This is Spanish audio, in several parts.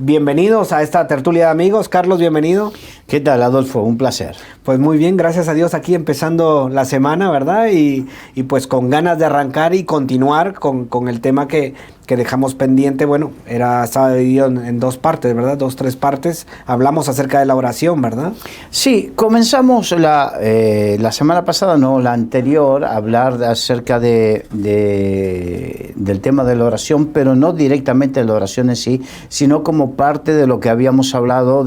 Bienvenidos a esta tertulia de amigos. Carlos, bienvenido. ¿Qué tal, Adolfo? Un placer. Pues muy bien, gracias a Dios, aquí empezando la semana, ¿verdad? Y pues con ganas de arrancar y continuar con el tema que dejamos pendiente. Bueno, estaba dividido en dos partes, ¿verdad? Tres partes. Hablamos acerca de la oración, ¿verdad? Sí, comenzamos la semana pasada, no, la anterior, a hablar acerca del tema de la oración, pero no directamente de la oración en sí, sino como parte de lo que habíamos hablado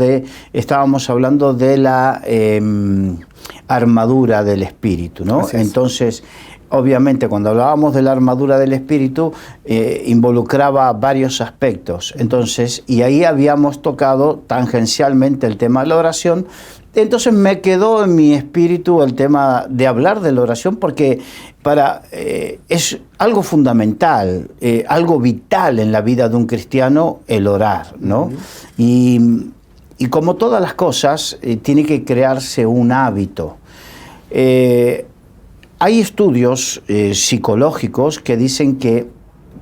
estábamos hablando de la armadura del espíritu, ¿no? Entonces, obviamente, cuando hablábamos de la armadura del espíritu, involucraba varios aspectos. Entonces, y ahí habíamos tocado tangencialmente el tema de la oración. Entonces me quedó en mi espíritu el tema de hablar de la oración porque es algo fundamental, algo vital en la vida de un cristiano, el orar, ¿no? Uh-huh. Y como todas las cosas, tiene que crearse un hábito. Hay estudios psicológicos que dicen que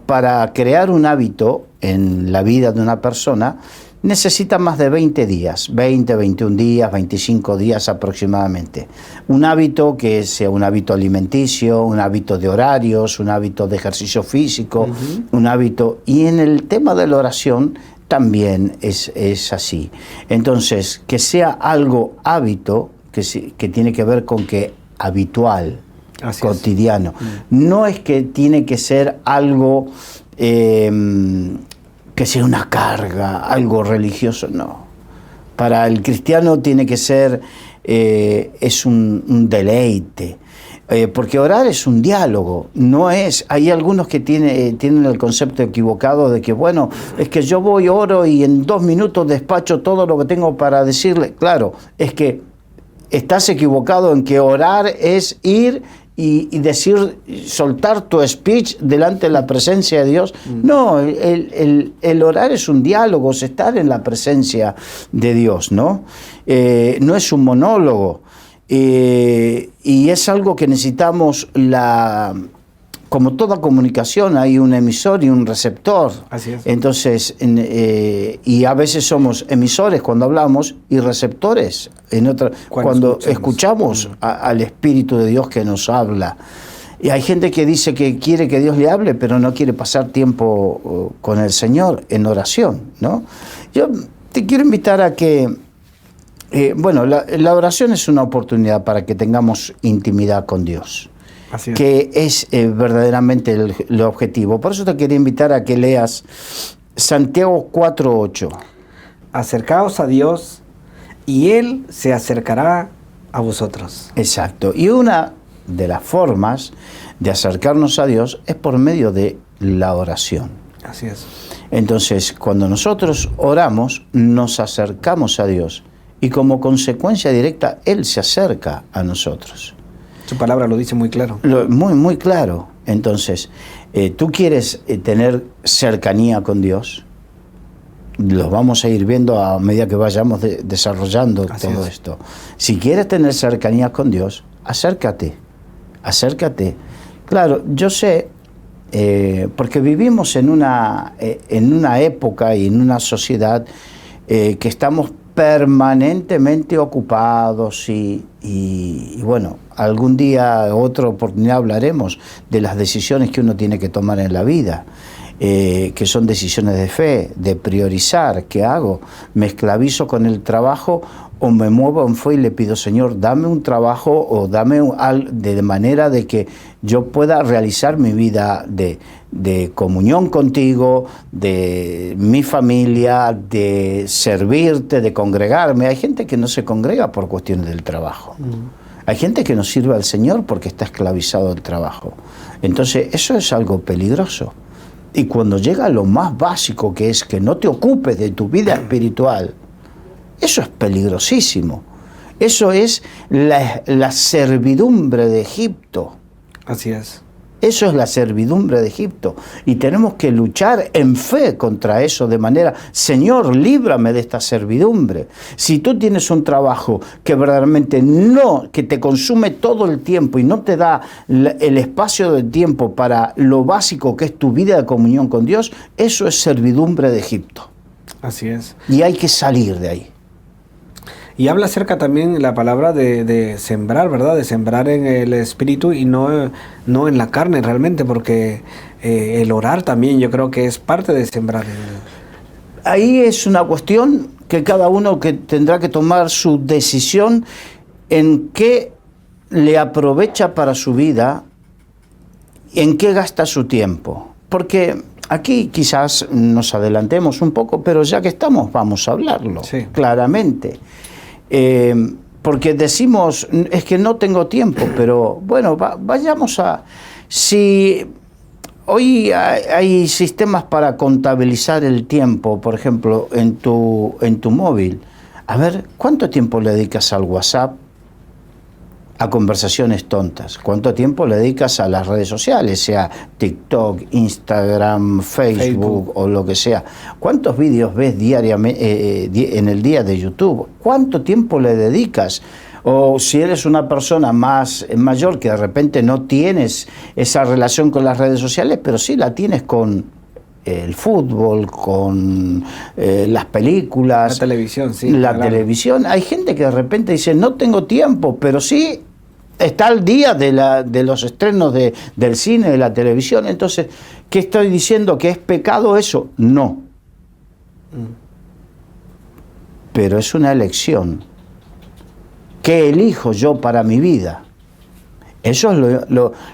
para crear un hábito en la vida de una persona necesita más de 20 días, 20, 21 días, 25 días aproximadamente. Un hábito que sea un hábito alimenticio, un hábito de horarios, un hábito de ejercicio físico, uh-huh. Un hábito. Y en el tema de la oración también es así. Entonces, que sea algo hábito, que tiene que ver con que habitual, así cotidiano. No es que tiene que ser algo que sea una carga, algo religioso, no. Para el cristiano tiene que ser, es un deleite. Porque orar es un diálogo, no es. Hay algunos que tienen el concepto equivocado de que, bueno, es que yo voy, oro y en 2 minutos despacho todo lo que tengo para decirle. Claro, es que estás equivocado en que orar es ir y decir, soltar tu speech delante de la presencia de Dios. No, el orar es un diálogo, es estar en la presencia de Dios, ¿no? No es un monólogo. Y es algo que necesitamos, como toda comunicación, hay un emisor y un receptor. Así es. Entonces, y a veces somos emisores cuando hablamos y receptores cuando escuchamos al Espíritu de Dios que nos habla. Y hay gente que dice que quiere que Dios le hable, pero no quiere pasar tiempo con el Señor en oración, ¿no? Yo te quiero invitar a que la oración es una oportunidad para que tengamos intimidad con Dios, así es. Que es verdaderamente el objetivo. Por eso te quería invitar a que leas Santiago 4:8. Acercaos a Dios y Él se acercará a vosotros. Exacto. Y una de las formas de acercarnos a Dios es por medio de la oración. Así es. Entonces, cuando nosotros oramos, nos acercamos a Dios. Y como consecuencia directa, Él se acerca a nosotros. Su palabra lo dice muy claro. Muy, muy claro. Entonces, tú quieres tener cercanía con Dios. Los vamos a ir viendo a medida que vayamos desarrollando todo esto. Si quieres tener cercanía con Dios, acércate. Claro, yo sé, porque vivimos en una época y en una sociedad que estamos permanentemente ocupados y bueno, algún día, otra oportunidad hablaremos de las decisiones que uno tiene que tomar en la vida, que son decisiones de fe, de priorizar. ¿Qué hago? ¿Me esclavizo con el trabajo o me muevo en fe y le pido, Señor, dame un trabajo o dame de manera de que yo pueda realizar mi vida de comunión contigo, de mi familia, de servirte, de congregarme? Hay gente que no se congrega por cuestiones del trabajo. Hay gente que no sirve al Señor porque está esclavizado al trabajo. Entonces, eso es algo peligroso. Y cuando llega a lo más básico, que es que no te ocupes de tu vida espiritual, eso es peligrosísimo. Eso es la servidumbre de Egipto. Así es. Eso es la servidumbre de Egipto. Y tenemos que luchar en fe contra eso de manera, Señor, líbrame de esta servidumbre. Si tú tienes un trabajo que verdaderamente que te consume todo el tiempo y no te da el espacio de tiempo para lo básico que es tu vida de comunión con Dios, eso es servidumbre de Egipto. Así es. Y hay que salir de ahí. Y habla acerca también la palabra de sembrar, ¿verdad? De sembrar en el espíritu y no en la carne realmente, porque el orar también yo creo que es parte de sembrar. Ahí es una cuestión que cada uno que tendrá que tomar su decisión en qué le aprovecha para su vida, en qué gasta su tiempo. Porque aquí quizás nos adelantemos un poco, pero ya que estamos vamos a hablarlo, sí, claramente. Porque decimos, es que no tengo tiempo, pero bueno, vayamos a... Si hoy hay sistemas para contabilizar el tiempo, por ejemplo, en tu móvil, a ver, ¿cuánto tiempo le dedicas al WhatsApp? A conversaciones tontas. ¿Cuánto tiempo le dedicas a las redes sociales, sea TikTok, Instagram, Facebook o lo que sea? ¿Cuántos vídeos ves diariamente en el día de YouTube? ¿Cuánto tiempo le dedicas? O si eres una persona más mayor que de repente no tienes esa relación con las redes sociales, pero sí la tienes con el fútbol, con las películas, la televisión, sí. La televisión. Hay gente que de repente dice, no tengo tiempo, pero sí está al día de los estrenos del cine, de la televisión. Entonces, ¿qué estoy diciendo? ¿Que es pecado eso? No. Pero es una elección. ¿Qué elijo yo para mi vida? Eso es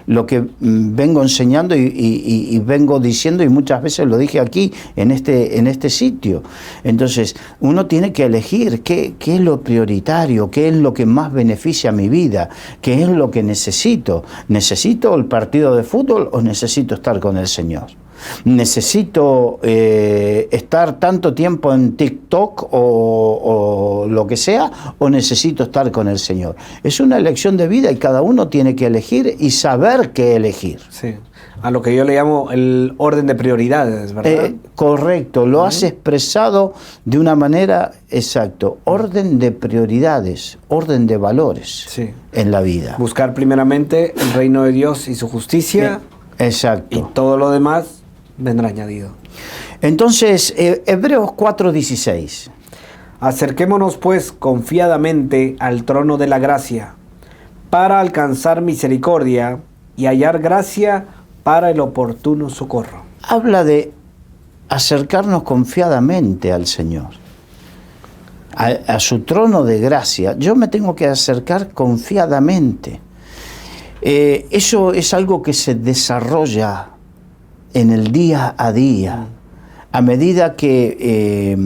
lo que vengo enseñando y vengo diciendo, y muchas veces lo dije aquí en este sitio. Entonces, uno tiene que elegir qué es lo prioritario, qué es lo que más beneficia a mi vida, qué es lo que necesito. ¿Necesito el partido de fútbol o necesito estar con el Señor? ¿Necesito estar tanto tiempo en TikTok o lo que sea, o necesito estar con el Señor? Es una elección de vida y cada uno tiene que elegir y saber qué elegir. Sí, a lo que yo le llamo el orden de prioridades, ¿verdad? Correcto, lo has expresado de una manera exacta. Orden de prioridades, orden de valores, sí, en la vida. Buscar primeramente el reino de Dios y su justicia. Exacto. Y todo lo demás vendrá añadido. Entonces, Hebreos 4:16. Acerquémonos pues confiadamente al trono de la gracia, para alcanzar misericordia y hallar gracia para el oportuno socorro. Habla de acercarnos confiadamente al Señor, a su trono de gracia. Yo me tengo que acercar confiadamente. Eso es algo que se desarrolla en el día a día, a medida que,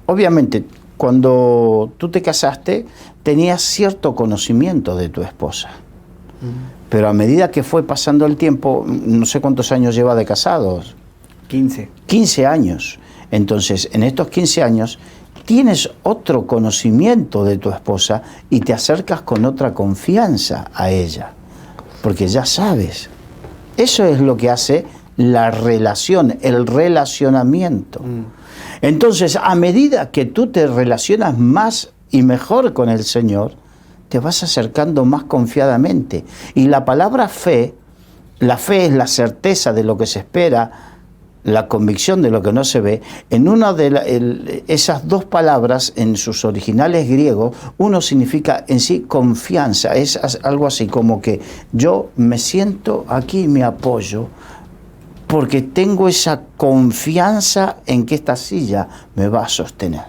obviamente, cuando tú te casaste, tenías cierto conocimiento de tu esposa, pero a medida que fue pasando el tiempo, no sé cuántos años lleva de casados. 15. 15 años. Entonces, en estos 15 años, tienes otro conocimiento de tu esposa y te acercas con otra confianza a ella, porque ya sabes. Eso es lo que hace la relación, el relacionamiento. Entonces, a medida que tú te relacionas más y mejor con el Señor, te vas acercando más confiadamente. Y la palabra fe, la fe es la certeza de lo que se espera, la convicción de lo que no se ve. En una de esas dos palabras, en sus originales griegos, uno significa en sí confianza. Es algo así como que yo me siento aquí y me apoyo, porque tengo esa confianza en que esta silla me va a sostener.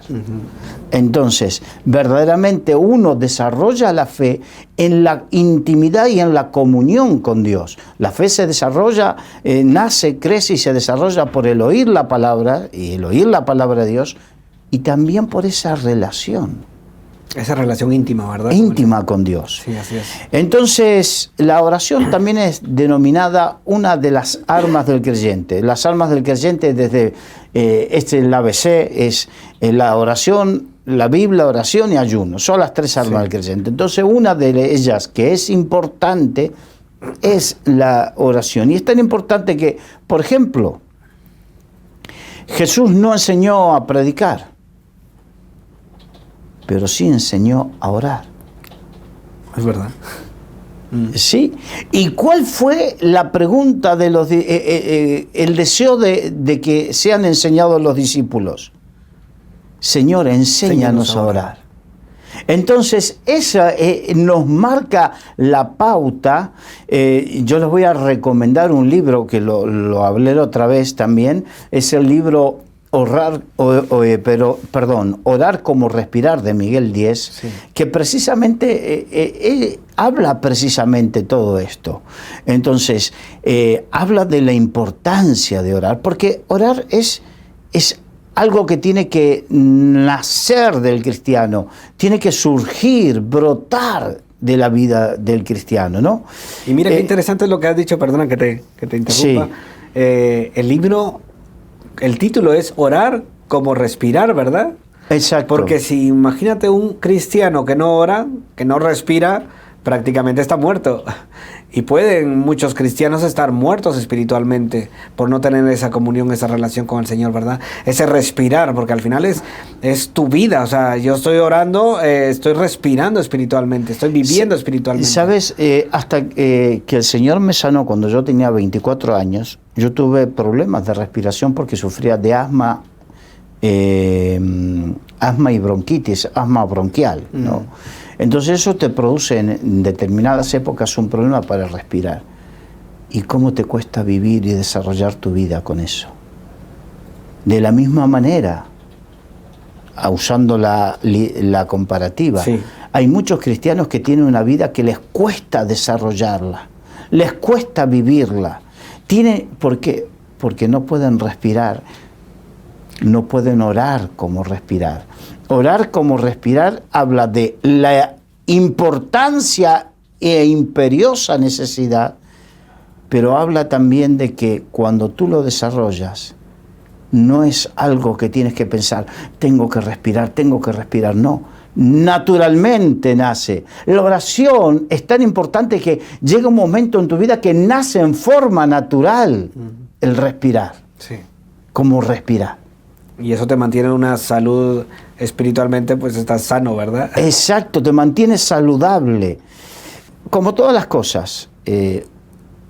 Entonces, verdaderamente uno desarrolla la fe en la intimidad y en la comunión con Dios. La fe se desarrolla, nace, crece y se desarrolla por el oír la palabra, y el oír la palabra de Dios, y también por esa relación. Esa relación íntima, ¿verdad? Íntima con Dios. Sí, así es. Entonces, la oración también es denominada una de las armas del creyente. Las armas del creyente, desde el ABC, es la oración, la Biblia, oración y ayuno. Son las tres armas del creyente. Entonces, una de ellas que es importante es la oración. Y es tan importante que, por ejemplo, Jesús no enseñó a predicar, pero sí enseñó a orar. Es verdad. ¿Sí? ¿Y cuál fue la pregunta de el deseo de que sean enseñados los discípulos? Señor, enséñanos a orar. Entonces, esa nos marca la pauta. Yo les voy a recomendar un libro que lo hablé otra vez también. Es el libro Orar como respirar, de Miguel Díez, sí, que precisamente habla precisamente todo esto. Entonces, habla de la importancia de orar, porque orar es algo que tiene que nacer del cristiano, tiene que surgir, brotar de la vida del cristiano, ¿no? Y mira qué interesante es lo que has dicho, perdona que te interrumpa. Sí. El libro, el título es Orar como respirar, ¿verdad? Exacto. Porque si imagínate un cristiano que no ora, que no respira, prácticamente está muerto. Y pueden muchos cristianos estar muertos espiritualmente por no tener esa comunión, esa relación con el Señor, ¿verdad? Ese respirar, porque al final es tu vida. O sea, yo estoy orando, estoy respirando espiritualmente, estoy viviendo espiritualmente. ¿Sabes? Hasta que el Señor me sanó cuando yo tenía 24 años, yo tuve problemas de respiración porque sufría de asma y bronquitis, asma bronquial, ¿no? Entonces eso te produce en determinadas épocas un problema para respirar. ¿Y cómo te cuesta vivir y desarrollar tu vida con eso? De la misma manera, usando la comparativa, sí, hay muchos cristianos que tienen una vida que les cuesta desarrollarla, les cuesta vivirla. ¿Por qué? Porque no pueden respirar, no pueden orar como respirar. Orar como respirar habla de la importancia e imperiosa necesidad, pero habla también de que cuando tú lo desarrollas, no es algo que tienes que pensar, tengo que respirar, no. Naturalmente nace. La oración es tan importante que llega un momento en tu vida que nace en forma natural el respirar, sí, como respirar. Y eso te mantiene en una salud espiritualmente, pues estás sano, ¿verdad? Exacto, te mantiene saludable. Como todas las cosas,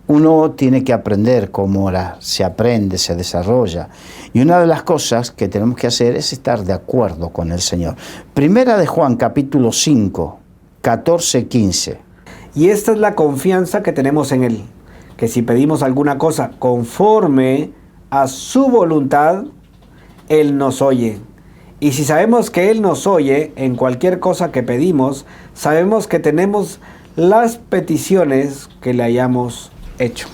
uno tiene que aprender cómo orar. Se aprende, se desarrolla. Y una de las cosas que tenemos que hacer es estar de acuerdo con el Señor. Primera de Juan, capítulo 5, 14, 15. Y esta es la confianza que tenemos en Él, que si pedimos alguna cosa conforme a su voluntad, Él nos oye. Y si sabemos que Él nos oye en cualquier cosa que pedimos, sabemos que tenemos las peticiones que le hayamos hecho.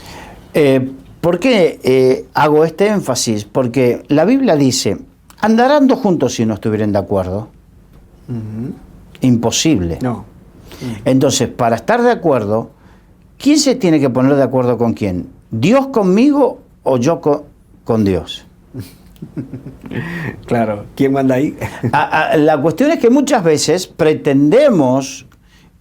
¿Por qué hago este énfasis? Porque la Biblia dice, ¿andarán dos juntos si no estuvieran de acuerdo? Imposible. No. Entonces, para estar de acuerdo, ¿quién se tiene que poner de acuerdo con quién? ¿Dios conmigo o yo con Dios? Claro, ¿quién manda ahí? La cuestión es que muchas veces pretendemos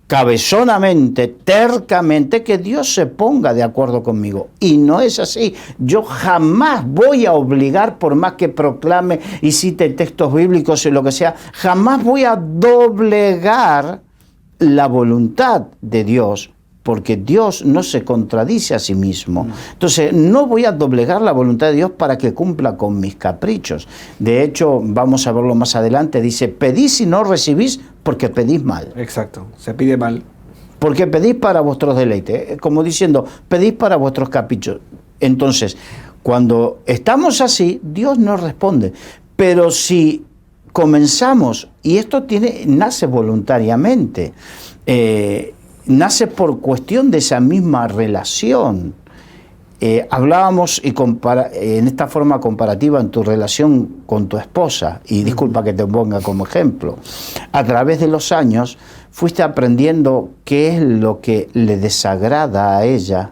cabezonamente, tercamente, que Dios se ponga de acuerdo conmigo. Y no es así. Yo jamás voy a obligar, por más que proclame y cite textos bíblicos y lo que sea, jamás voy a doblegar la voluntad de Dios, porque Dios no se contradice a sí mismo. Entonces, no voy a doblegar la voluntad de Dios para que cumpla con mis caprichos. De hecho, vamos a verlo más adelante, dice, pedís y no recibís porque pedís mal. Exacto, se pide mal. Porque pedís para vuestros deleites, como diciendo, pedís para vuestros caprichos. Entonces, cuando estamos así, Dios nos responde. Pero si comenzamos, y esto nace voluntariamente, nace por cuestión de esa misma relación. Hablábamos en esta forma comparativa en tu relación con tu esposa, y disculpa que te ponga como ejemplo, a través de los años fuiste aprendiendo qué es lo que le desagrada a ella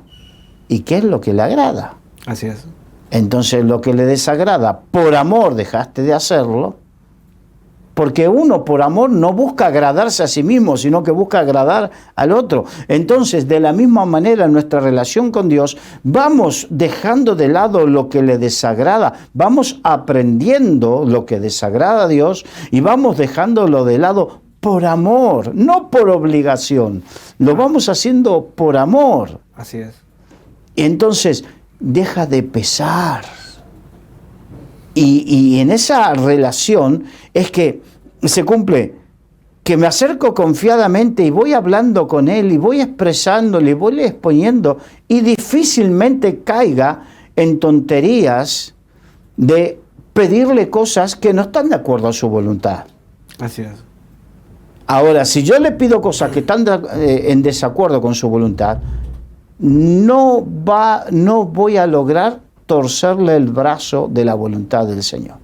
y qué es lo que le agrada. Así es. Entonces lo que le desagrada, por amor dejaste de hacerlo, porque uno por amor no busca agradarse a sí mismo, sino que busca agradar al otro. Entonces, de la misma manera, en nuestra relación con Dios, vamos dejando de lado lo que le desagrada, vamos aprendiendo lo que desagrada a Dios y vamos dejándolo de lado por amor, no por obligación. Lo vamos haciendo por amor. Así es. Entonces, deja de pesar. Y en esa relación es que se cumple, que me acerco confiadamente y voy hablando con Él y voy expresándole, voy exponiendo y difícilmente caiga en tonterías de pedirle cosas que no están de acuerdo a su voluntad. Así es. Ahora, si yo le pido cosas que están en desacuerdo con su voluntad, no voy a lograr torcerle el brazo de la voluntad del Señor.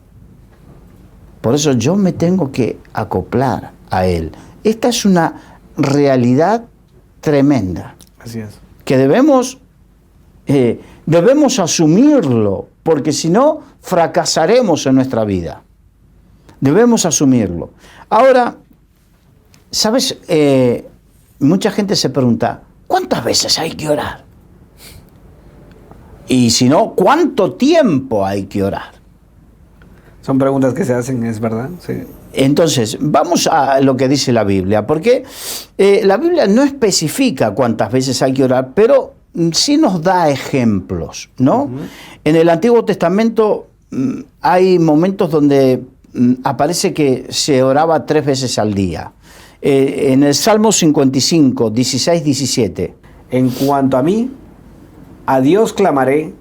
Por eso yo me tengo que acoplar a Él. Esta es una realidad tremenda. Así es. Que debemos asumirlo, porque si no, fracasaremos en nuestra vida. Debemos asumirlo. Ahora, ¿sabes? Mucha gente se pregunta, ¿cuántas veces hay que orar? Y si no, ¿cuánto tiempo hay que orar? Son preguntas que se hacen, es verdad. Sí. Entonces, vamos a lo que dice la Biblia, porque la Biblia no especifica cuántas veces hay que orar, pero sí nos da ejemplos, ¿no? En el Antiguo Testamento hay momentos donde aparece que se oraba 3 veces al día. En el Salmo 55, 16, 17. En cuanto a mí, a Dios clamaré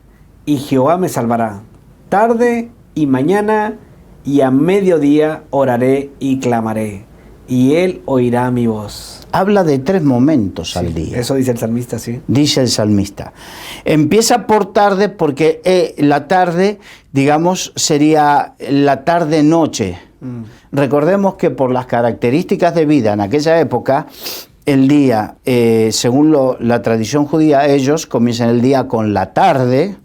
y Jehová me salvará. Tarde y mañana y a mediodía oraré y clamaré, y Él oirá mi voz. Habla de 3 momentos al día. Eso dice el salmista, sí. Dice el salmista. Empieza por tarde porque la tarde, digamos, sería la tarde-noche. Recordemos que por las características de vida en aquella época, el día, según la tradición judía, ellos comienzan el día con la tarde.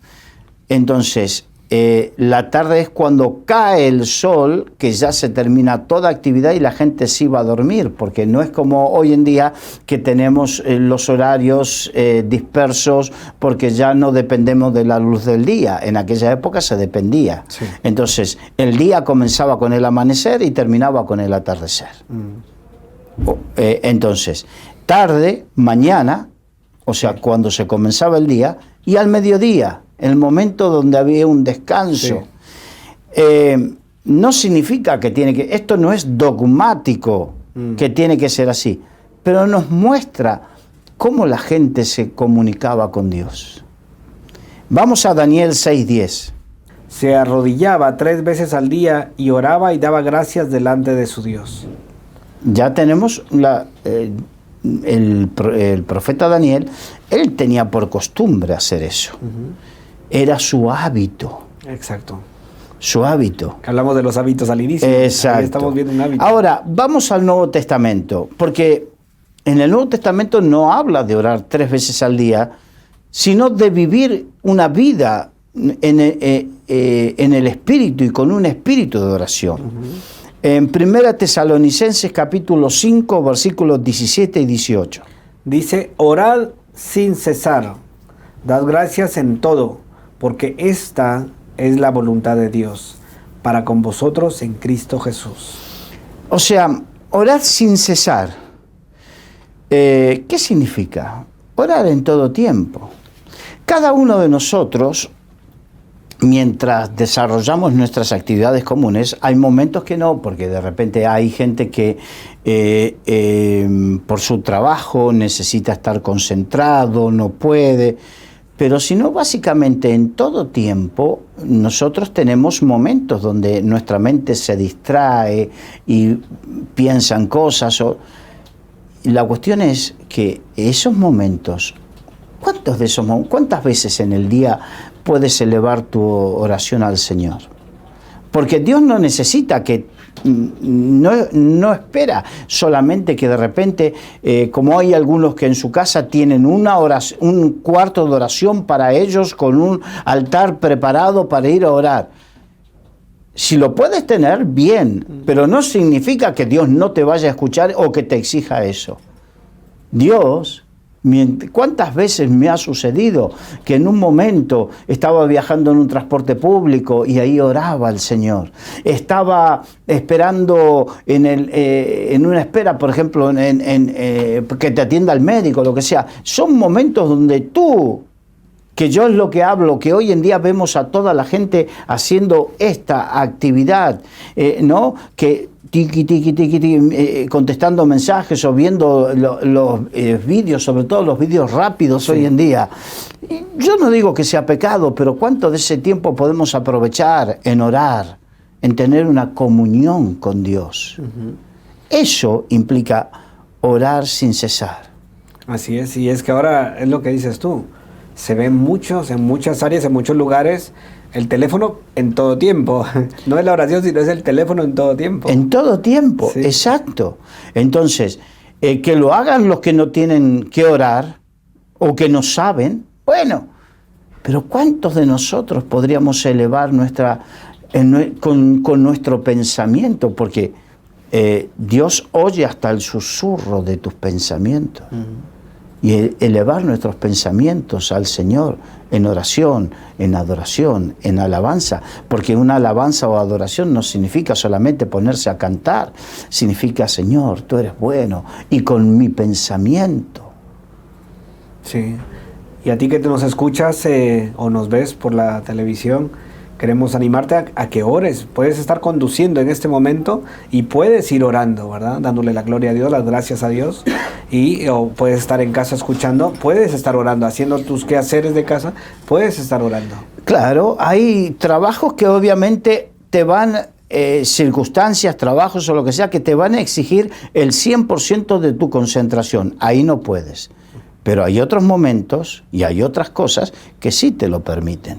Entonces, la tarde es cuando cae el sol, que ya se termina toda actividad y la gente sí va a dormir, porque no es como hoy en día que tenemos los horarios dispersos, porque ya no dependemos de la luz del día. En aquella época se dependía. Sí. Entonces, el día comenzaba con el amanecer y terminaba con el atardecer. Entonces, tarde, mañana, o sea, sí, cuando se comenzaba el día, y al mediodía, el momento donde había un descanso. Sí. No significa que tiene que... Esto no es dogmático, que tiene que ser así, pero nos muestra cómo la gente se comunicaba con Dios. Vamos a Daniel 6:10. Se arrodillaba 3 veces al día y oraba y daba gracias delante de su Dios. Ya tenemos el profeta Daniel, él tenía por costumbre hacer eso. Era su hábito. Exacto. Su hábito. Hablamos de los hábitos al inicio. Exacto. Ahí estamos viendo un hábito. Ahora, vamos al Nuevo Testamento, porque en el Nuevo Testamento no habla de orar 3 veces al día, sino de vivir una vida en el Espíritu y con un espíritu de oración. En 1 Tesalonicenses capítulo 5, versículos 17 y 18. Dice, orad sin cesar, dad gracias en todo, porque esta es la voluntad de Dios, para con vosotros en Cristo Jesús. O sea, orad sin cesar. ¿Qué significa? Orar en todo tiempo. Cada uno de nosotros, mientras desarrollamos nuestras actividades comunes, hay momentos que no, porque de repente hay gente que por su trabajo necesita estar concentrado, no puede, pero si no, básicamente en todo tiempo nosotros tenemos momentos donde nuestra mente se distrae y piensa en cosas. La cuestión es que esos momentos, ¿cuántas veces en el día puedes elevar tu oración al Señor? Porque Dios no necesita no espera solamente que de repente, como hay algunos que en su casa tienen un cuarto de oración para ellos con un altar preparado para ir a orar. Si lo puedes tener, bien, pero no significa que Dios no te vaya a escuchar o que te exija eso. Dios... ¿Cuántas veces me ha sucedido que en un momento estaba viajando en un transporte público y ahí oraba al Señor? Estaba esperando en una espera, por ejemplo, que te atienda el médico, lo que sea. Son momentos donde tú que yo es lo que hablo, que hoy en día vemos a toda la gente haciendo esta actividad, ¿no? Que tiqui, tiqui, tiqui, tiqui, contestando mensajes o viendo los vídeos, sobre todo los vídeos rápidos hoy en día. Yo no digo que sea pecado, pero ¿cuánto de ese tiempo podemos aprovechar en orar, en tener una comunión con Dios? Eso implica orar sin cesar. Así es, y es que ahora es lo que dices tú. Se ven muchos, en muchas áreas, en muchos lugares, el teléfono en todo tiempo. No es la oración, sino es el teléfono en todo tiempo. En todo tiempo, sí. Exacto. Entonces, que lo hagan los que no tienen que orar o que no saben, bueno, pero ¿cuántos de nosotros podríamos elevar con nuestro pensamiento? Porque Dios oye hasta el susurro de tus pensamientos. Y elevar nuestros pensamientos al Señor en oración, en adoración, en alabanza, porque una alabanza o adoración no significa solamente ponerse a cantar, significa, Señor, tú eres bueno, y con mi pensamiento. Sí, y a ti que nos escuchas o nos ves por la televisión, queremos animarte a que ores. Puedes estar conduciendo en este momento y puedes ir orando, ¿verdad? Dándole la gloria a Dios, las gracias a Dios. O puedes estar en casa escuchando, puedes estar orando, haciendo tus quehaceres de casa, puedes estar orando. Claro, hay trabajos que obviamente te van, circunstancias, trabajos o lo que sea, que te van a exigir el 100% de tu concentración. Ahí no puedes. Pero hay otros momentos y hay otras cosas que sí te lo permiten.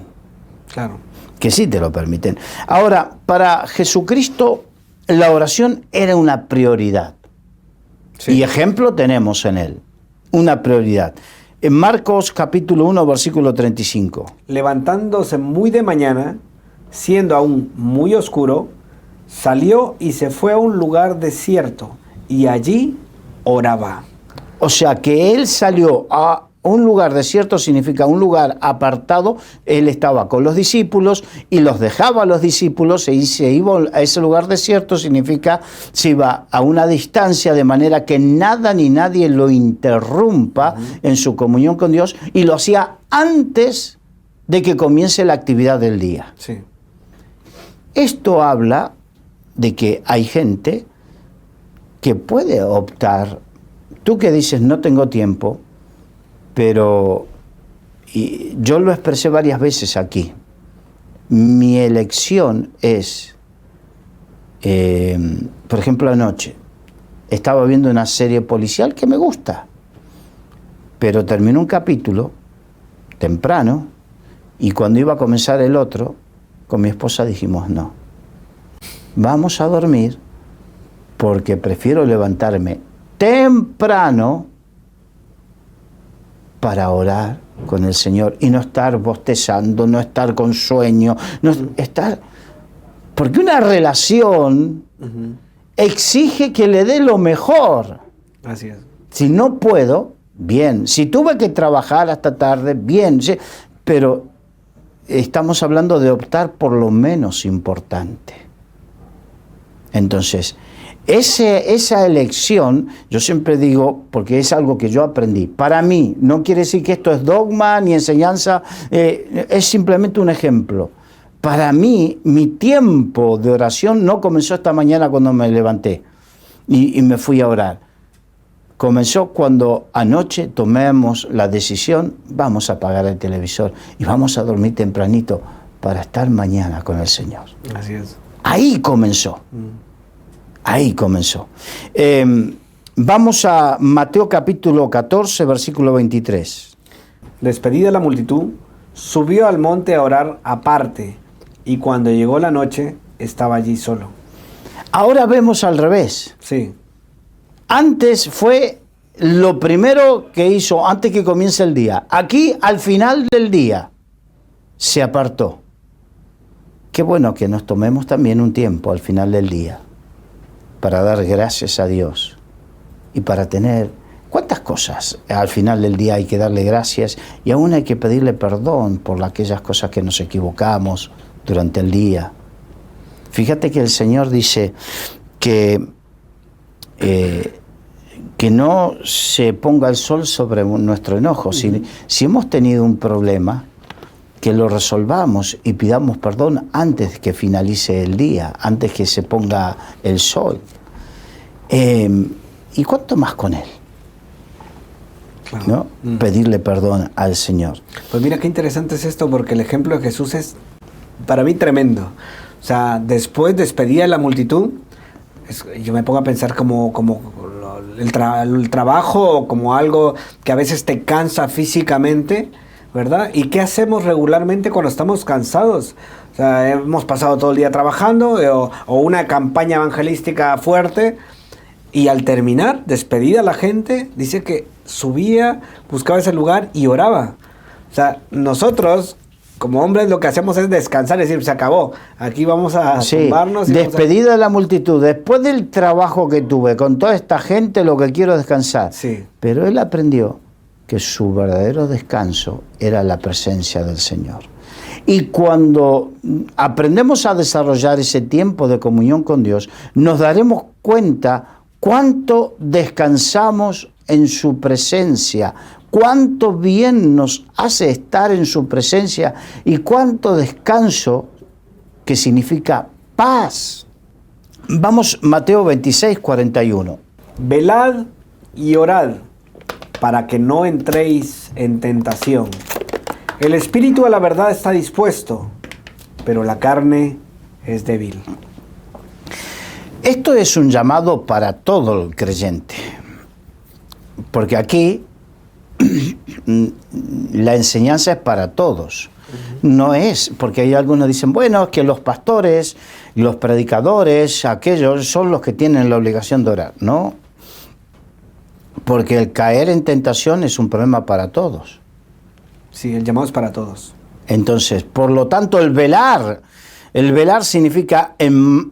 Claro. Que sí te lo permiten. Ahora, para Jesucristo la oración era una prioridad. Sí. Y ejemplo tenemos en él, una prioridad. En Marcos capítulo 1, versículo 35. Levantándose muy de mañana, siendo aún muy oscuro, salió y se fue a un lugar desierto y allí oraba. O sea que él salió a un lugar desierto, significa un lugar apartado. Él estaba con los discípulos y los dejaba a los discípulos y se iba a ese lugar desierto, significa se iba a una distancia de manera que nada ni nadie lo interrumpa en su comunión con Dios, y lo hacía antes de que comience la actividad del día. Sí. Esto habla de que hay gente que puede optar. Tú que dices no tengo tiempo, pero yo lo expresé varias veces aquí. Mi elección es, por ejemplo, anoche estaba viendo una serie policial que me gusta, pero terminó un capítulo temprano y cuando iba a comenzar el otro, con mi esposa dijimos no, vamos a dormir porque prefiero levantarme temprano para orar con el Señor y no estar bostezando, no estar con sueño, no estar... Porque una relación exige que le dé lo mejor. Así es. Si no puedo, bien. Si tuve que trabajar hasta tarde, bien. Sí, pero estamos hablando de optar por lo menos importante. Entonces, esa elección, yo siempre digo, porque es algo que yo aprendí, para mí, no quiere decir que esto es dogma ni enseñanza, es simplemente un ejemplo. Para mí, mi tiempo de oración no comenzó esta mañana cuando me levanté y me fui a orar. Comenzó cuando anoche tomamos la decisión, vamos a apagar el televisor y vamos a dormir tempranito para estar mañana con el Señor. Así es. Ahí comenzó. Ahí comenzó. Vamos a Mateo capítulo 14, versículo 23. Despedida la multitud, subió al monte a orar aparte, y cuando llegó la noche, estaba allí solo. Ahora vemos al revés. Sí. Antes fue lo primero que hizo, antes que comience el día. Aquí, al final del día, se apartó. Qué bueno que nos tomemos también un tiempo al final del día para dar gracias a Dios y para tener... ¿Cuántas cosas al final del día hay que darle gracias y aún hay que pedirle perdón por aquellas cosas que nos equivocamos durante el día? Fíjate que el Señor dice que no se ponga el sol sobre nuestro enojo. Si hemos tenido un problema, que lo resolvamos y pidamos perdón antes que finalice el día, antes que se ponga el sol. ¿Y cuánto más con Él? Claro. ¿No? Pedirle perdón al Señor. Pues mira qué interesante es esto, porque el ejemplo de Jesús es para mí tremendo. O sea, después despedía a la multitud, yo me pongo a pensar como el trabajo, como algo que a veces te cansa físicamente, ¿verdad? ¿Y qué hacemos regularmente cuando estamos cansados? O sea, hemos pasado todo el día trabajando o una campaña evangelística fuerte, y al terminar, despedida la gente, dice que subía, buscaba ese lugar y oraba. O sea, nosotros como hombres lo que hacemos es descansar, es decir, se acabó, aquí vamos a tumbarnos. Despedida de la multitud, después del trabajo que tuve con toda esta gente, lo que quiero es descansar. Sí. Pero él aprendió que su verdadero descanso era la presencia del Señor. Y cuando aprendemos a desarrollar ese tiempo de comunión con Dios, nos daremos cuenta cuánto descansamos en su presencia, cuánto bien nos hace estar en su presencia y cuánto descanso, que significa paz. Vamos, Mateo 26, 41. Velad y orad para que no entréis en tentación. El espíritu a la verdad está dispuesto, pero la carne es débil. Esto es un llamado para todo el creyente, porque aquí la enseñanza es para todos. No es, porque hay algunos dicen, bueno, que los pastores, los predicadores, aquellos son los que tienen la obligación de orar. No, porque el caer en tentación es un problema para todos. Sí, el llamado es para todos. Entonces, por lo tanto, el velar significa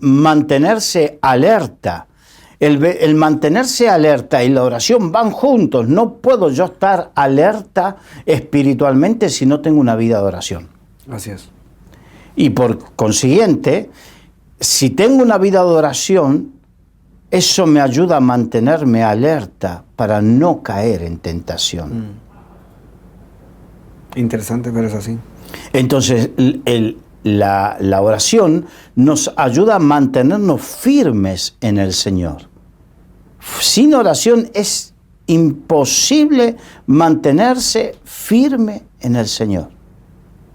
mantenerse alerta. El mantenerse alerta y la oración van juntos. No puedo yo estar alerta espiritualmente si no tengo una vida de oración. Así es. Y por consiguiente, si tengo una vida de oración, eso me ayuda a mantenerme alerta para no caer en tentación. Interesante, pero es así. Entonces, la oración nos ayuda a mantenernos firmes en el Señor. Sin oración es imposible mantenerse firme en el Señor.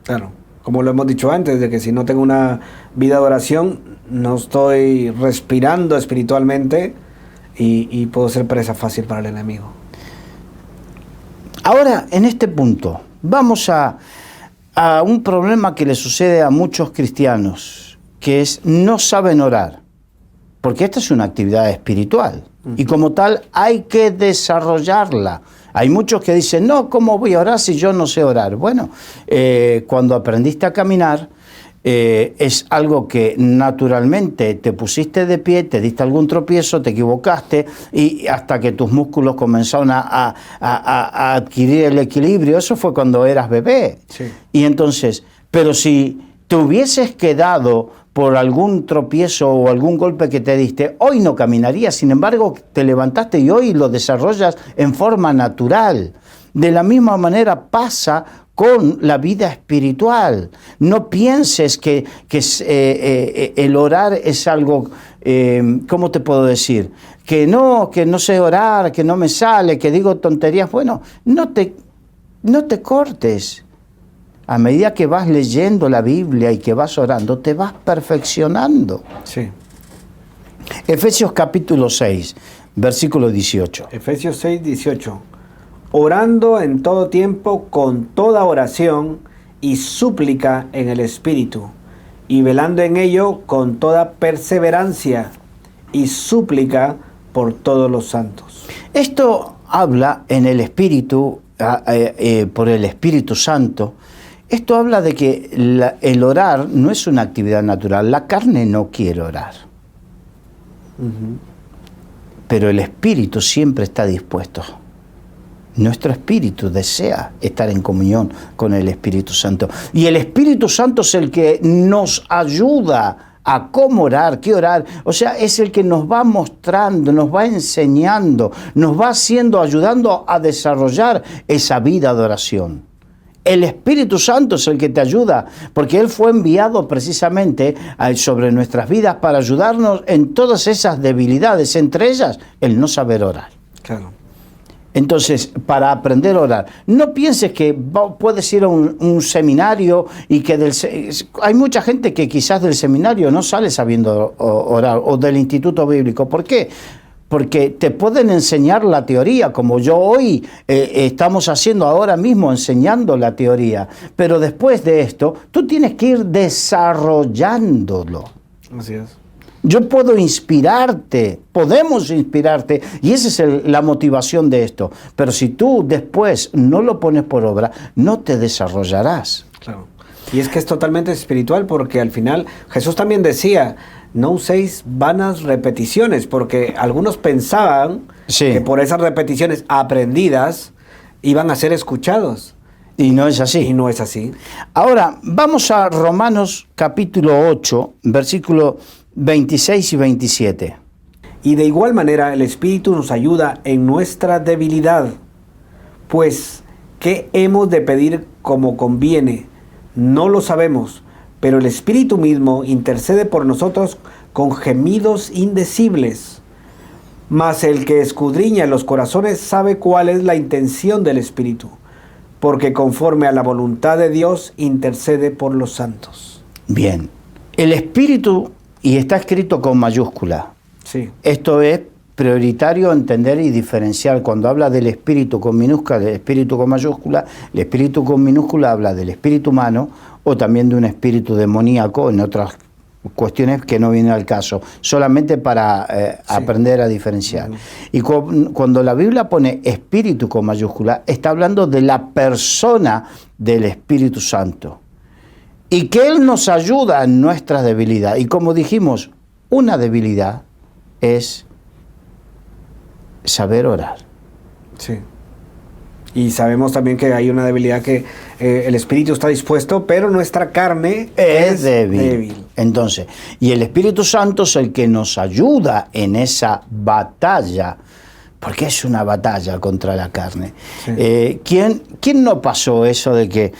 Claro, como lo hemos dicho antes, de que si no tengo una vida de oración, no estoy respirando espiritualmente y puedo ser presa fácil para el enemigo. Ahora, en este punto, vamos a un problema que le sucede a muchos cristianos, que es no saben orar, porque esta es una actividad espiritual y como tal hay que desarrollarla. Hay muchos que dicen, no, ¿cómo voy a orar si yo no sé orar? Bueno, cuando aprendiste a caminar, es algo que naturalmente te pusiste de pie, te diste algún tropiezo, te equivocaste y hasta que tus músculos comenzaron a adquirir el equilibrio. Eso fue cuando eras bebé. Sí. Y entonces, pero si te hubieses quedado por algún tropiezo o algún golpe que te diste, hoy no caminarías. Sin embargo, te levantaste y hoy lo desarrollas en forma natural. De la misma manera pasa con la vida espiritual. No pienses que el orar es algo, ¿cómo te puedo decir? Que no sé orar, que no me sale, que digo tonterías. Bueno, no te cortes. A medida que vas leyendo la Biblia y que vas orando, te vas perfeccionando. Sí. Efesios capítulo 6, versículo 18. Efesios 6, 18. Orando en todo tiempo con toda oración y súplica en el Espíritu, y velando en ello con toda perseverancia y súplica por todos los santos. Esto habla en el Espíritu, por el Espíritu Santo. Esto habla de que el orar no es una actividad natural. La carne no quiere orar. Pero el Espíritu siempre está dispuesto. Nuestro espíritu desea estar en comunión con el Espíritu Santo. Y el Espíritu Santo es el que nos ayuda a cómo orar, qué orar. O sea, es el que nos va mostrando, nos va enseñando, nos va ayudando a desarrollar esa vida de oración. El Espíritu Santo es el que te ayuda, porque Él fue enviado precisamente sobre nuestras vidas para ayudarnos en todas esas debilidades, entre ellas el no saber orar. Claro. Entonces, para aprender a orar, no pienses que puedes ir a un seminario y que hay mucha gente que quizás del seminario no sale sabiendo orar, o del instituto bíblico. ¿Por qué? Porque te pueden enseñar la teoría, como yo hoy estamos haciendo ahora mismo, enseñando la teoría. Pero después de esto, tú tienes que ir desarrollándolo. Así es. Yo puedo inspirarte, podemos inspirarte, y esa es la motivación de esto. Pero si tú después no lo pones por obra, no te desarrollarás. Claro. Y es que es totalmente espiritual, porque al final Jesús también decía: no uséis vanas repeticiones, porque algunos pensaban que por esas repeticiones aprendidas iban a ser escuchados. Y no es así. Y no es así. Ahora, vamos a Romanos capítulo 8, versículo 26 y 27. Y de igual manera el Espíritu nos ayuda en nuestra debilidad, pues ¿qué hemos de pedir como conviene? No lo sabemos, pero el Espíritu mismo intercede por nosotros con gemidos indecibles. Mas el que escudriña los corazones sabe cuál es la intención del Espíritu, porque conforme a la voluntad de Dios intercede por los santos. Bien, el Espíritu, y está escrito con mayúscula. Sí. Esto es prioritario entender y diferenciar. Cuando habla del Espíritu con minúscula, del Espíritu con mayúscula, el Espíritu con minúscula habla del espíritu humano o también de un espíritu demoníaco en otras cuestiones que no vienen al caso, solamente para aprender a diferenciar. Y cuando la Biblia pone Espíritu con mayúscula, está hablando de la persona del Espíritu Santo. Y que Él nos ayuda en nuestra debilidad. Y como dijimos, una debilidad es saber orar. Sí. Y sabemos también que hay una debilidad que el espíritu está dispuesto, pero nuestra carne es débil. Entonces, y el Espíritu Santo es el que nos ayuda en esa batalla, porque es una batalla contra la carne. Sí. ¿Quién no pasó eso de que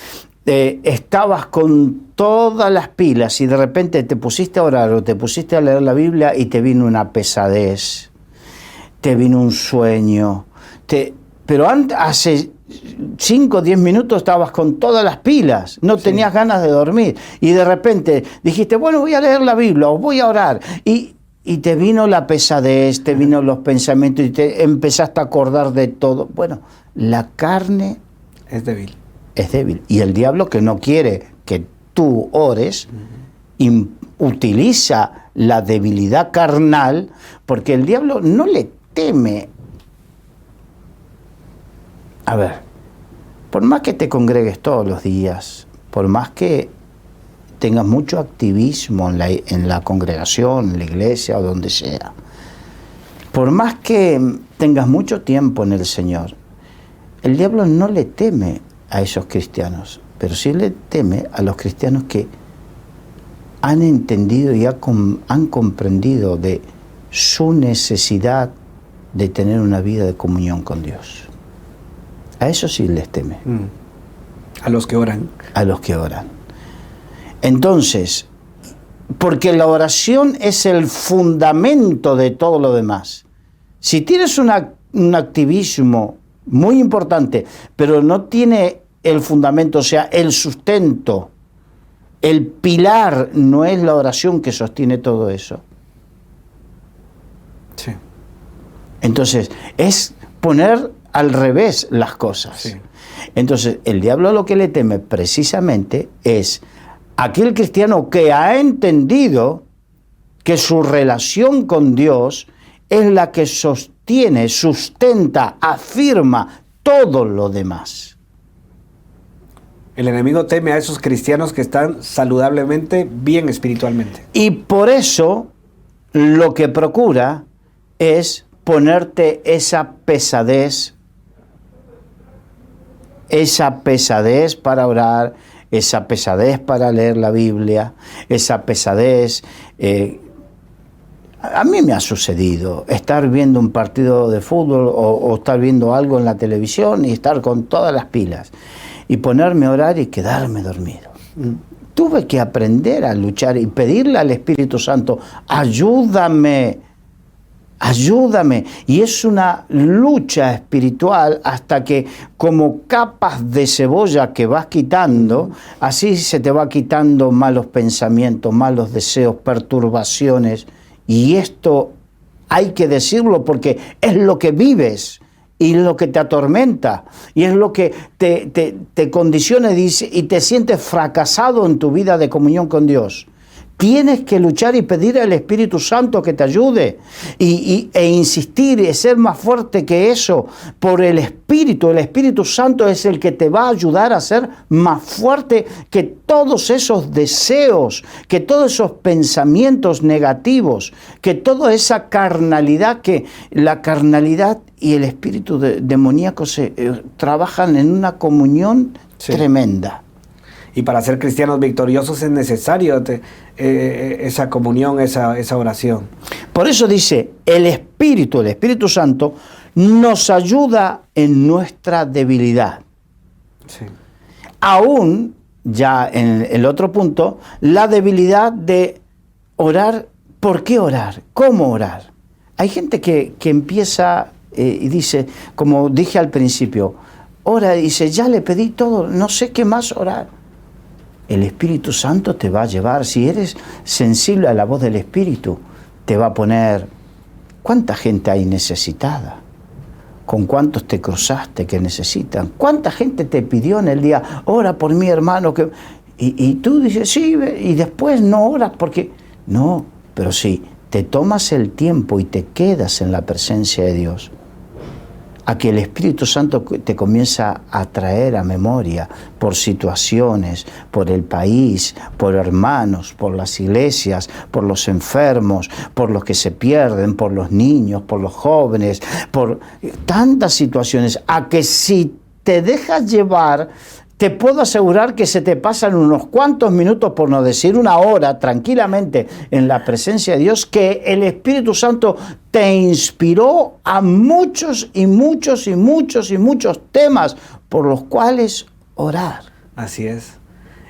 estabas con todas las pilas y de repente te pusiste a orar o te pusiste a leer la Biblia y te vino una pesadez, te vino un sueño, pero hace 5 o 10 minutos estabas con todas las pilas, no tenías ganas de dormir y de repente dijiste, bueno, voy a leer la Biblia o voy a orar y te vino la pesadez, te vino los pensamientos y te empezaste a acordar de todo. Bueno, la carne es débil. Es débil. Y el diablo, que no quiere que tú ores, utiliza la debilidad carnal, porque el diablo no le teme. A ver, por más que te congregues todos los días, por más que tengas mucho activismo en la congregación, en la iglesia o donde sea, por más que tengas mucho tiempo en el Señor, el diablo no le teme a esos cristianos, pero sí le teme a los cristianos que han entendido y han comprendido de su necesidad de tener una vida de comunión con Dios. A eso sí les teme. A los que oran. A los que oran. Entonces, porque la oración es el fundamento de todo lo demás. Si tienes un activismo muy importante, pero no tiene el fundamento, o sea, el sustento, el pilar, no es la oración que sostiene todo eso. Sí. Entonces, es poner al revés las cosas. Sí. Entonces, el diablo lo que le teme precisamente es aquel cristiano que ha entendido que su relación con Dios es la que sostiene, sustenta, afirma todo lo demás. El enemigo teme a esos cristianos que están saludablemente bien espiritualmente. Y por eso lo que procura es ponerte esa pesadez para orar, esa pesadez para leer la Biblia, esa pesadez. A mí me ha sucedido estar viendo un partido de fútbol o estar viendo algo en la televisión y estar con todas las pilas. y ponerme a orar y quedarme dormido. Tuve que aprender a luchar y pedirle al Espíritu Santo, ayúdame, ayúdame. Y es una lucha espiritual hasta que, como capas de cebolla que vas quitando, así se te va quitando malos pensamientos, malos deseos, perturbaciones. Y esto hay que decirlo porque es lo que vives y lo que te atormenta y es lo que te condiciona y te sientes fracasado en tu vida de comunión con Dios. Tienes que luchar y pedir al Espíritu Santo que te ayude e insistir y ser más fuerte que eso por el Espíritu. El Espíritu Santo es el que te va a ayudar a ser más fuerte que todos esos deseos, que todos esos pensamientos negativos, que toda esa carnalidad, que la carnalidad y el espíritu demoníaco trabajan en una comunión tremenda. Y para ser cristianos victoriosos es necesario esa comunión, esa oración. Por eso dice, el Espíritu Santo nos ayuda en nuestra debilidad. Sí. Aún, ya en el otro punto, la debilidad de orar. ¿Por qué orar? ¿Cómo orar? Hay gente que empieza y dice, como dije al principio, ora y dice, ya le pedí todo, no sé qué más orar. El Espíritu Santo te va a llevar, si eres sensible a la voz del Espíritu, te va a poner, ¿cuánta gente hay necesitada? ¿Con cuántos te cruzaste que necesitan? ¿Cuánta gente te pidió en el día, ora por mi hermano? Y tú dices, sí, y después no oras porque... No, pero sí, te tomas el tiempo y te quedas en la presencia de Dios, a que el Espíritu Santo te comienza a traer a memoria por situaciones, por el país, por hermanos, por las iglesias, por los enfermos, por los que se pierden, por los niños, por los jóvenes, por tantas situaciones, a que si te dejas llevar, te puedo asegurar que se te pasan unos cuantos minutos, por no decir una hora, tranquilamente en la presencia de Dios, que el Espíritu Santo te inspiró a muchos y muchos y muchos y muchos temas por los cuales orar. Así es.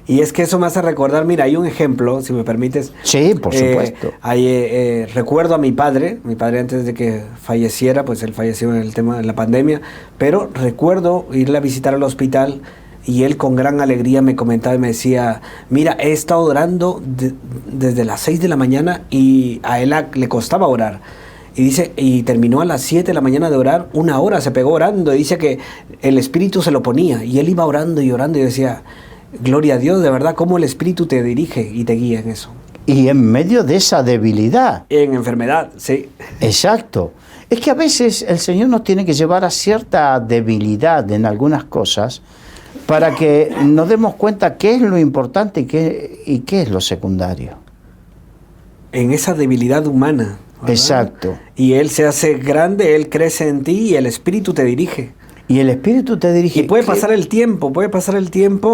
Y es que eso me hace recordar, mira, hay un ejemplo, si me permites. Sí, por supuesto. Recuerdo a mi padre antes de que falleciera, pues él falleció en el tema de la pandemia, pero recuerdo irle a visitar al hospital. Y él con gran alegría me comentaba y me decía, mira, he estado orando desde las 6 de la mañana y a él le costaba orar. Y dice, y terminó a las 7 de la mañana de orar, 1 hora se pegó orando. Y dice que el Espíritu se lo ponía y él iba orando y orando y decía, gloria a Dios, de verdad, cómo el Espíritu te dirige y te guía en eso. Y en medio de esa debilidad. En enfermedad, sí. Exacto. Es que a veces el Señor nos tiene que llevar a cierta debilidad en algunas cosas, para que nos demos cuenta qué es lo importante y qué es lo secundario. En esa debilidad humana, ¿verdad? Exacto. Y Él se hace grande, Él crece en ti y el Espíritu te dirige. Y el Espíritu te dirige. Y puede pasar el tiempo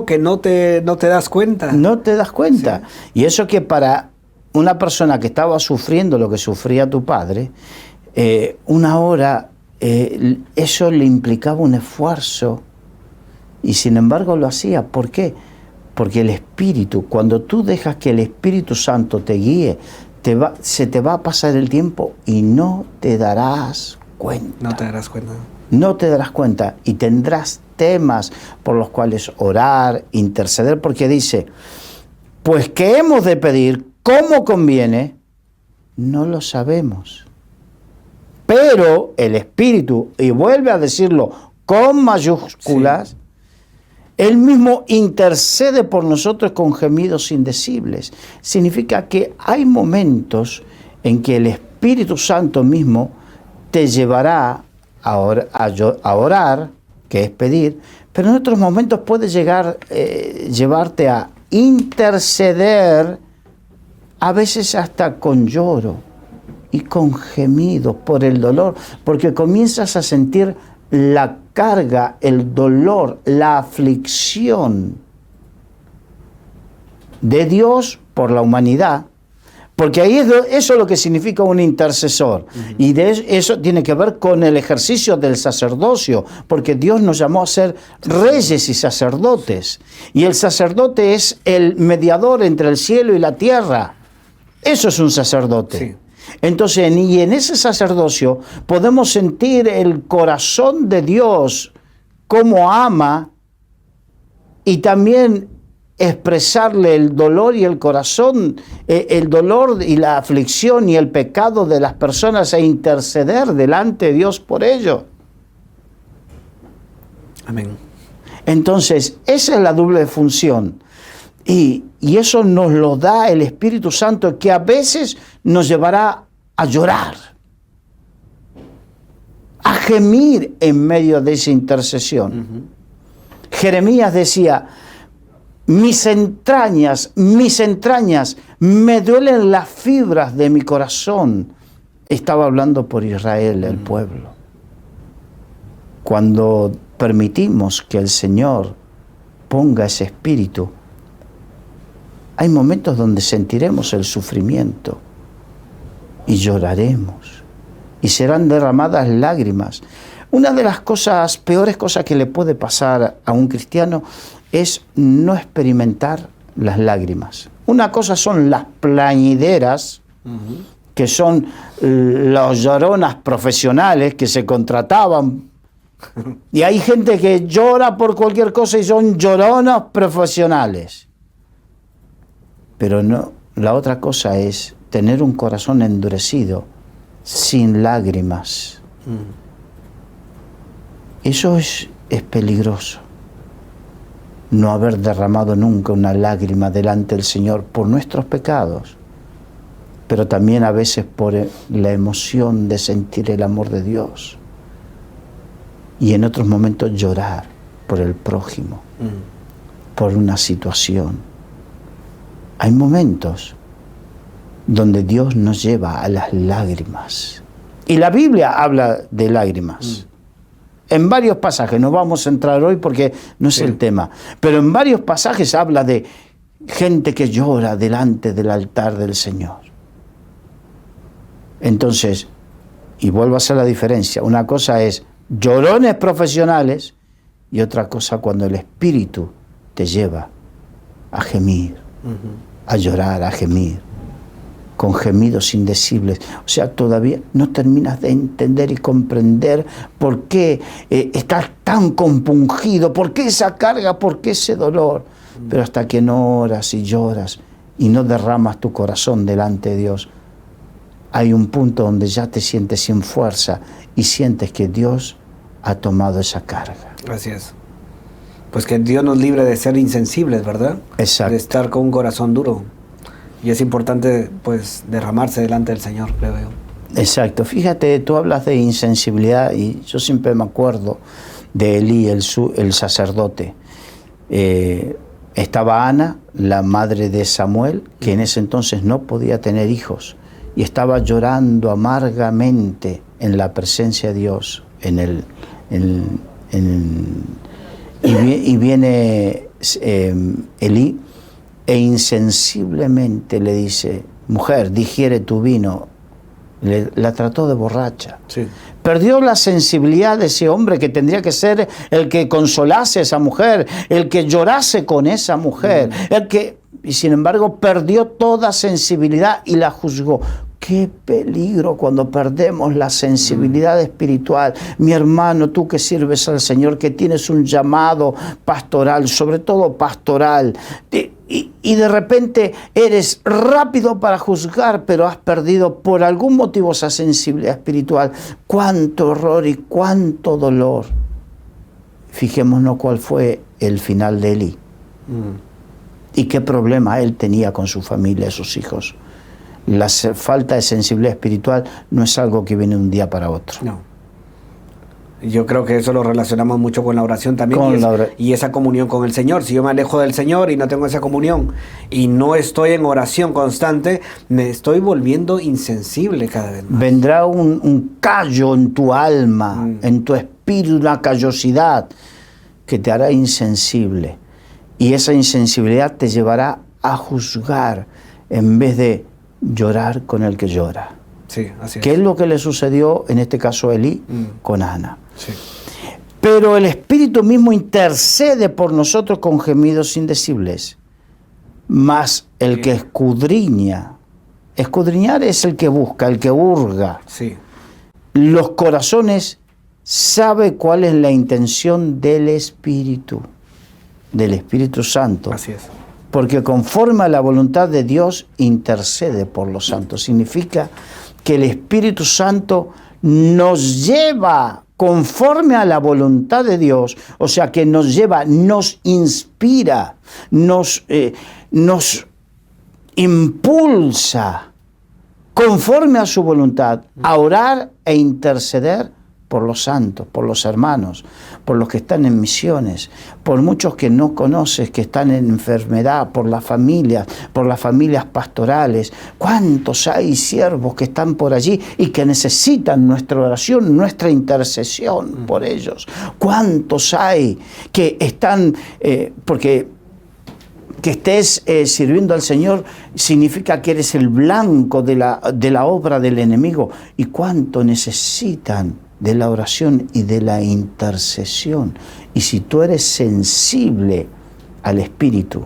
que no te das cuenta. No te das cuenta. Sí. Y eso que para una persona que estaba sufriendo lo que sufría tu padre, 1 hora, eso le implicaba un esfuerzo. Y sin embargo lo hacía. ¿Por qué? Porque el Espíritu, cuando tú dejas que el Espíritu Santo te guíe, se te va a pasar el tiempo y no te darás cuenta. No te darás cuenta. No te darás cuenta y tendrás temas por los cuales orar, interceder, porque dice, pues ¿qué hemos de pedir? ¿Cómo conviene? No lo sabemos. Pero el Espíritu, y vuelve a decirlo con mayúsculas, sí, Él mismo intercede por nosotros con gemidos indecibles. Significa que hay momentos en que el Espíritu Santo mismo te llevará a orar, que es pedir, pero en otros momentos puede llevarte a interceder, a veces hasta con lloro y con gemidos por el dolor, porque comienzas a sentir la carga, el dolor, la aflicción de Dios por la humanidad, Porque ahí eso es lo que significa un intercesor. Y eso tiene que ver con el ejercicio del sacerdocio, porque Dios nos llamó a ser reyes y sacerdotes. Y el sacerdote es el mediador entre el cielo y la tierra. Eso es un sacerdote. Sí. Entonces, y en ese sacerdocio podemos sentir el corazón de Dios, cómo ama, y también expresarle el dolor y el corazón, el dolor y la aflicción y el pecado de las personas e interceder delante de Dios por ello. Amén. Entonces, esa es la doble función. Y eso nos lo da el Espíritu Santo, que a veces nos llevará a llorar, a gemir en medio de esa intercesión. Jeremías decía: mis entrañas, me duelen las fibras de mi corazón. Estaba hablando por Israel, el pueblo. Cuando permitimos que el Señor ponga ese espíritu, hay momentos donde sentiremos el sufrimiento y lloraremos y serán derramadas lágrimas. Una de las peores cosas que le puede pasar a un cristiano es no experimentar las lágrimas. Una cosa son las plañideras, que son los lloronas profesionales que se contrataban. Y hay gente que llora por cualquier cosa y son lloronas profesionales. Pero no, la otra cosa es tener un corazón endurecido, sin lágrimas. Eso es peligroso. No haber derramado nunca una lágrima delante del Señor por nuestros pecados, pero también a veces por la emoción de sentir el amor de Dios. Y en otros momentos llorar por el prójimo, por una situación. Hay momentos donde Dios nos lleva a las lágrimas. Y la Biblia habla de lágrimas. En varios pasajes, no vamos a entrar hoy porque no es el tema, pero en varios pasajes habla de gente que llora delante del altar del Señor. Entonces, y vuelvo a hacer la diferencia, una cosa es llorones profesionales y otra cosa cuando el Espíritu te lleva a gemir, a llorar, a gemir, con gemidos indecibles. O sea, todavía no terminas de entender y comprender por qué estás tan compungido, por qué esa carga, por qué ese dolor. Pero hasta que no oras y lloras y no derramas tu corazón delante de Dios, hay un punto donde ya te sientes sin fuerza y sientes que Dios ha tomado esa carga. Así es. Pues que Dios nos libre de ser insensibles, ¿verdad? Exacto. De estar con un corazón duro. Y es importante, pues, derramarse delante del Señor, creo yo. Exacto. Fíjate, tú hablas de insensibilidad y yo siempre me acuerdo de Elí, el sacerdote. Estaba Ana, la madre de Samuel, que en ese entonces no podía tener hijos y estaba llorando amargamente en la presencia de Dios. Y viene Elí e insensiblemente le dice: mujer, digiere tu vino. La trató de borracha. Sí. Perdió la sensibilidad de ese hombre que tendría que ser el que consolase a esa mujer, el que llorase con esa mujer, y sin embargo perdió toda sensibilidad y la juzgó. Qué peligro cuando perdemos la sensibilidad espiritual. Mi hermano, tú que sirves al Señor, que tienes un llamado pastoral, sobre todo pastoral, y de repente eres rápido para juzgar, pero has perdido por algún motivo esa sensibilidad espiritual. Cuánto horror y cuánto dolor. Fijémonos cuál fue el final de Elí. Y qué problema él tenía con su familia y sus hijos. La falta de sensibilidad espiritual no es algo que viene de un día para otro. No. Yo creo que eso lo relacionamos mucho con la oración también y esa comunión con el Señor. Si yo me alejo del Señor y no tengo esa comunión y no estoy en oración constante, me estoy volviendo insensible cada vez más. Vendrá un callo en tu alma, en tu espíritu, una callosidad que te hará insensible. Y esa insensibilidad te llevará a juzgar en vez de llorar con el que llora. Sí, así es. ¿Qué es lo que le sucedió en este caso a Elí con Ana? Sí. Pero el Espíritu mismo intercede por nosotros con gemidos indecibles. Mas el que escudriñar es el que busca, el que hurga. Sí. Los corazones sabe cuál es la intención del Espíritu Santo. Así es. Porque conforme a la voluntad de Dios intercede por los santos. Significa que el Espíritu Santo nos lleva conforme a la voluntad de Dios, o sea que nos lleva, nos inspira, nos impulsa conforme a su voluntad a orar e interceder por los santos, por los hermanos, por los que están en misiones, por muchos que no conoces, que están en enfermedad, por las familias pastorales. ¿Cuántos hay siervos que están por allí y que necesitan nuestra oración, nuestra intercesión por ellos? ¿Cuántos hay que están, porque que estés sirviendo al Señor significa que eres el blanco de la obra del enemigo? ¿Y cuánto necesitan de la oración y de la intercesión? Y si tú eres sensible al Espíritu,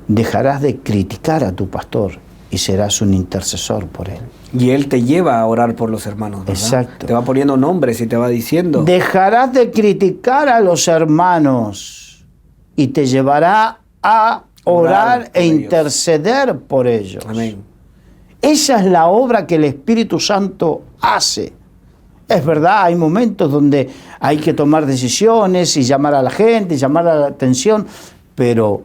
dejarás de criticar a tu pastor y serás un intercesor por él. Y él te lleva a orar por los hermanos, ¿verdad? Exacto. Te va poniendo nombres y te va diciendo. Dejarás de criticar a los hermanos y te llevará a orar e interceder por ellos. Amén. Esa es la obra que el Espíritu Santo hace. Es verdad, hay momentos donde hay que tomar decisiones y llamar a la gente, llamar a la atención, pero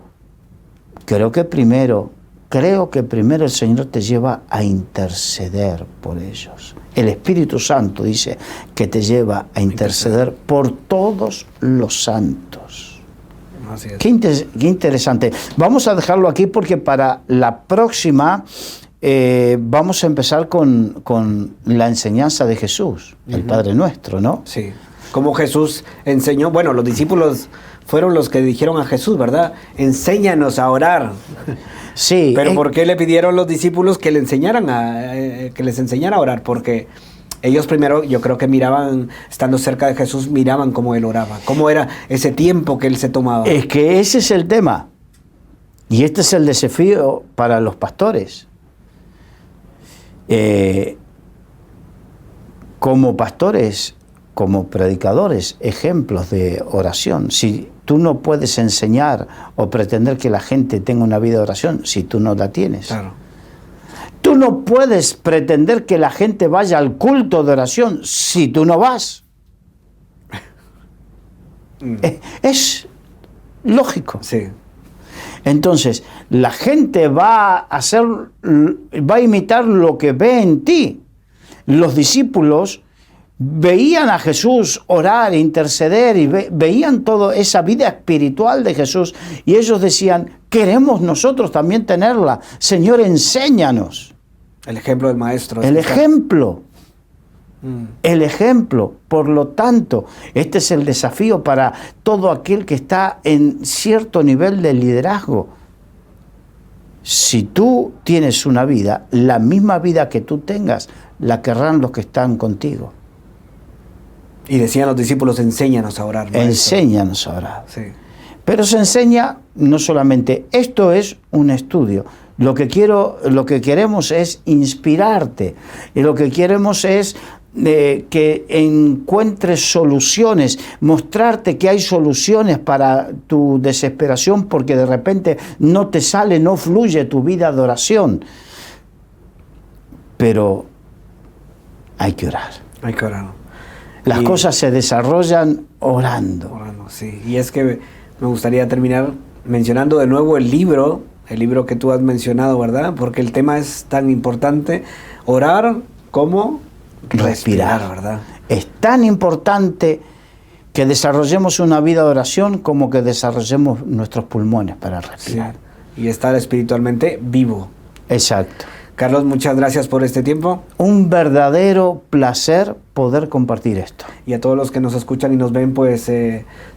creo que primero el Señor te lleva a interceder por ellos. El Espíritu Santo dice que te lleva a interceder por todos los santos. Así es. Qué interesante. Vamos a dejarlo aquí porque para la próxima vamos a empezar con la enseñanza de Jesús, el Padre Nuestro, ¿no? Sí. Como Jesús enseñó, bueno, los discípulos fueron los que dijeron a Jesús, ¿verdad? Enséñanos a orar. Sí. Pero ¿por qué le pidieron los discípulos que le enseñaran que les enseñara a orar? Porque ellos primero, yo creo que miraban, estando cerca de Jesús, miraban cómo él oraba, cómo era ese tiempo que él se tomaba. Es que ese es el tema. Y este es el desafío para los pastores. Como pastores, como predicadores, ejemplos de oración. Si tú no puedes enseñar o pretender que la gente tenga una vida de oración, si tú no la tienes. Claro. Tú no puedes pretender que la gente vaya al culto de oración si tú no vas. Es lógico. Sí. Entonces, la gente va a imitar lo que ve en ti. Los discípulos veían a Jesús orar, interceder y veían toda esa vida espiritual de Jesús y ellos decían, queremos nosotros también tenerla. Señor, enséñanos. El ejemplo del maestro. El ejemplo. El ejemplo. Por lo tanto, este es el desafío para todo aquel que está en cierto nivel de liderazgo. Si tú tienes una vida, la misma vida que tú tengas, la querrán los que están contigo. Y decían los discípulos, enséñanos a orar, maestro. Enséñanos a orar. Sí. Pero se enseña no solamente, esto es un estudio. Lo que queremos es inspirarte. Y lo que queremos es que encuentres soluciones, mostrarte que hay soluciones para tu desesperación porque de repente no te sale, no fluye tu vida de oración. Pero hay que orar. Hay que orar. Las cosas se desarrollan orando. Orando, sí. Y es que me gustaría terminar mencionando de nuevo el libro que tú has mencionado, ¿verdad? Porque el tema es tan importante. Orar como respirar, ¿verdad? Es tan importante que desarrollemos una vida de oración como que desarrollemos nuestros pulmones para respirar. Sí. Y estar espiritualmente vivo. Exacto. Carlos, muchas gracias por este tiempo. Un verdadero placer poder compartir esto. Y a todos los que nos escuchan y nos ven, pues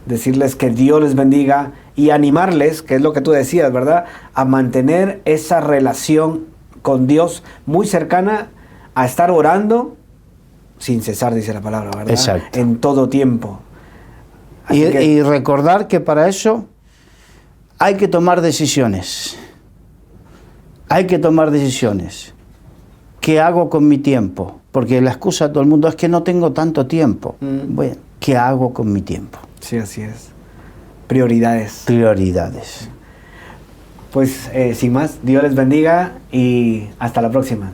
decirles que Dios les bendiga y animarles, que es lo que tú decías, ¿verdad? A mantener esa relación con Dios muy cercana a estar orando sin cesar, dice la palabra, ¿verdad? Exacto. En todo tiempo. Y recordar que para eso hay que tomar decisiones. Hay que tomar decisiones. ¿Qué hago con mi tiempo? Porque la excusa de todo el mundo es que no tengo tanto tiempo. Bueno, ¿qué hago con mi tiempo? Sí, así es. Prioridades. Prioridades. Pues sin más, Dios les bendiga y hasta la próxima.